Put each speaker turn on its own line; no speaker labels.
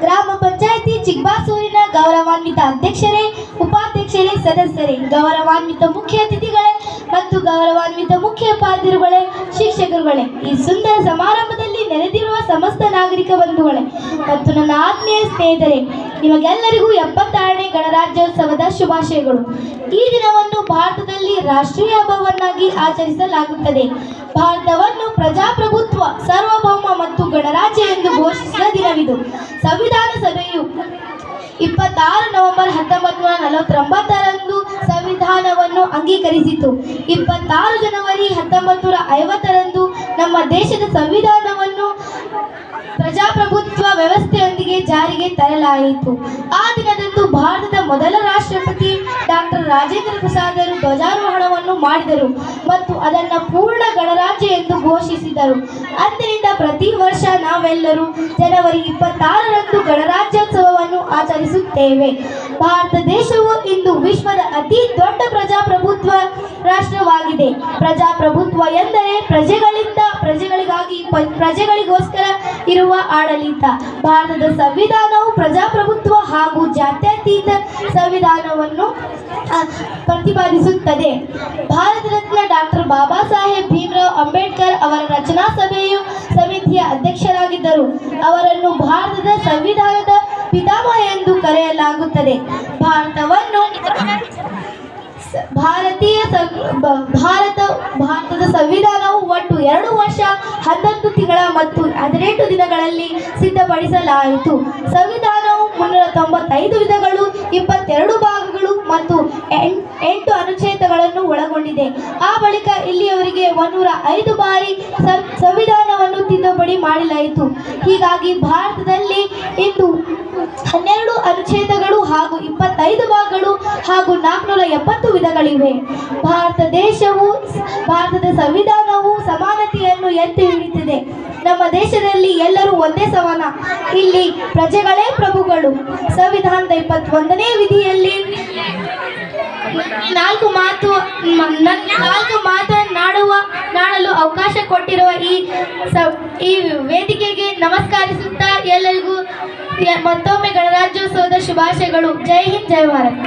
ಗ್ರಾಮ ಪಂಚಾಯಿತಿ ಚಿಕ್ಕಬಾಸೂರಿನ ಗೌರವಾನ್ವಿತ ಅಧ್ಯಕ್ಷರೇ, ಉಪಾಧ್ಯಕ್ಷರೇ, ಸದಸ್ಯರೇ, ಗೌರವಾನ್ವಿತ ಮುಖ್ಯ ಅತಿಥಿಗಳೇ ಮತ್ತು ಗೌರವಾನ್ವಿತ ಮುಖ್ಯ ಉಪಾಧ್ಯಾಯರುಗಳೇ, ಶಿಕ್ಷಕರುಗಳೇ, ಈ ಸುಂದರ ಸಮಾರಂಭದಲ್ಲಿ ನೆರೆದಿರುವ ಸಮಸ್ತ ನಾಗರಿಕ ಬಂಧುಗಳೇ ಮತ್ತು ನನ್ನ ಆತ್ಮೀಯ ಸ್ನೇಹಿತರೆ, ನಿಮಗೆಲ್ಲರಿಗೂ 76ನೇ ಗಣರಾಜ್ಯೋತ್ಸವದ ಶುಭಾಶಯಗಳು. ಈ ದಿನವನ್ನು ಭಾರತದಲ್ಲಿ ರಾಷ್ಟ್ರೀಯ ಹಬ್ಬವನ್ನಾಗಿ ಆಚರಿಸಲಾಗುತ್ತದೆ. ಭಾರತವನ್ನು ಪ್ರಜಾಪ್ರಭುತ್ವ, ಸಾರ್ವಭೌಮ ಮತ್ತು ಗಣರಾಜ್ಯ ಎಂದು ಘೋಷಿಸಿದ ದಿನವಿದು. ಸಂವಿಧಾನ ಸಭೆಯು 26 ನವೆಂಬರ್ 1949ರಂದು ಸಂವಿಧಾನವನ್ನು ಅಂಗೀಕರಿಸಿತು. 26 ಜನವರಿ 1950ರಂದು ನಮ್ಮ ದೇಶದ ಸಂವಿಧಾನವನ್ನು ಪ್ರಜಾಪ್ರಭುತ್ವ ವ್ಯವಸ್ಥೆಯೊಂದಿಗೆ ಜಾರಿಗೆ ತರಲಾಯಿತು. ಆ ದಿನದಂದು ಭಾರತದ ಮೊದಲ ರಾಷ್ಟ್ರಪತಿ ಡಾಕ್ಟರ್ ರಾಜೇಂದ್ರ ಪ್ರಸಾದರು ಧ್ವಜಾರೋಹಣವನ್ನು ಮಾಡಿದರು ಮತ್ತು ಅದನ್ನು ಪೂರ್ಣ ಗಣರಾಜ್ಯ ಎಂದು ಘೋಷಿಸಿದರು. ಅಂದಿನಿಂದ ಪ್ರತಿ ವರ್ಷ ನಾವೆಲ್ಲರೂ ಜನವರಿ 26ರಂದು ಗಣರಾಜ್ಯೋತ್ಸವವನ್ನು ಆಚರಿಸುತ್ತೇವೆ. ಭಾರತ ದೇಶವು ಇಂದು ವಿಶ್ವದ ಅತಿ ದೊಡ್ಡ ಪ್ರಜಾಪ್ರಭುತ್ವ ರಾಷ್ಟ್ರವಾಗಿದೆ. ಪ್ರಜಾಪ್ರಭುತ್ವ ಎಂದರೆ ಪ್ರಜೆಗಳಿಂದ ಪ್ರಜೆಗಳಿಗಾಗಿ ಪ್ರಜೆಗಳಿಗೋಸ್ಕರ ಇರುವ ಆಡಳಿತ. ಭಾರತದ ಸಂವಿಧಾನವು ಪ್ರಜಾಪ್ರಭುತ್ವ ಹಾಗೂ ಜಾತ್ಯತೀತ ಸಂವಿಧಾನವನ್ನು ಪ್ರತಿಪಾದಿಸುತ್ತದೆ. ಭಾರತ ರತ್ನ ಡಾಕ್ಟರ್ ಬಾಬಾ ಸಾಹೇಬ್ ಭೀಮರಾವ್ ಅಂಬೇಡ್ಕರ್ ಅವರ ರಚನಾ ಸಮಿತಿಯ ಅಧ್ಯಕ್ಷರಾಗಿದ್ದರು. ಅವರನ್ನು ಭಾರತದ ಸಂವಿಧಾನದ ಪಿತಾಮಹ ಎಂದು ಕರೆಯಲಾಗುತ್ತದೆ. ಭಾರತದ ಸಂವಿಧಾನವು ಒಟ್ಟು 2 ವರ್ಷ 11 ತಿಂಗಳ ಮತ್ತು 18 ದಿನಗಳಲ್ಲಿ ಸಿದ್ಧಪಡಿಸಲಾಯಿತು. ಸಂವಿಧಾನವು 395 ವಿಧಗಳು, 22 ಭಾಗಗಳು ಮತ್ತು 8 ಅನುಚ್ಛೇದಗಳನ್ನು ಒಳಗೊಂಡಿದೆ. ಆ ಬಳಿಕ ಇಲ್ಲಿಯವರೆಗೆ 105 ಬಾರಿ ಸಂವಿಧಾನವನ್ನು ತಿದ್ದುಪಡಿ ಮಾಡಲಾಯಿತು. ಹೀಗಾಗಿ ಭಾರತದಲ್ಲಿ ಇಂದು 12 ಅನುಚ್ಛೇದಗಳು ಹಾಗೂ 25 ಭಾಗಗಳು ಹಾಗೂ 470 ವಿಧಗಳಿವೆ. ಭಾರತದ ಸಂವಿಧಾನವು ಸಮಾನತೆಯನ್ನು ಎತ್ತಿ ಹಿಡಿದಿದೆ. ನಮ್ಮ ದೇಶದಲ್ಲಿ ಎಲ್ಲರೂ ಒಂದೇ ಸಮಾನ, ಇಲ್ಲಿ ಪ್ರಜೆಗಳೇ ಪ್ರಭುಗಳು. ಸಂವಿಧಾನದ 21ನೇ ವಿಧಿಯಲ್ಲಿ ನಾಲ್ಕು ಮಾತನಾಡಲು ಅವಕಾಶ ಕೊಟ್ಟಿರುವ ಈ ವೇದಿಕೆಗೆ ನಮಸ್ಕರಿಸುತ್ತಾ ಎಲ್ಲರಿಗೂ ಮತ್ತೊಮ್ಮೆ ಗಣರಾಜ್ಯೋತ್ಸವದ ಶುಭಾಶಯಗಳು. ಜೈ ಹಿಂದ್, ಜೈ ಭಾರತ್.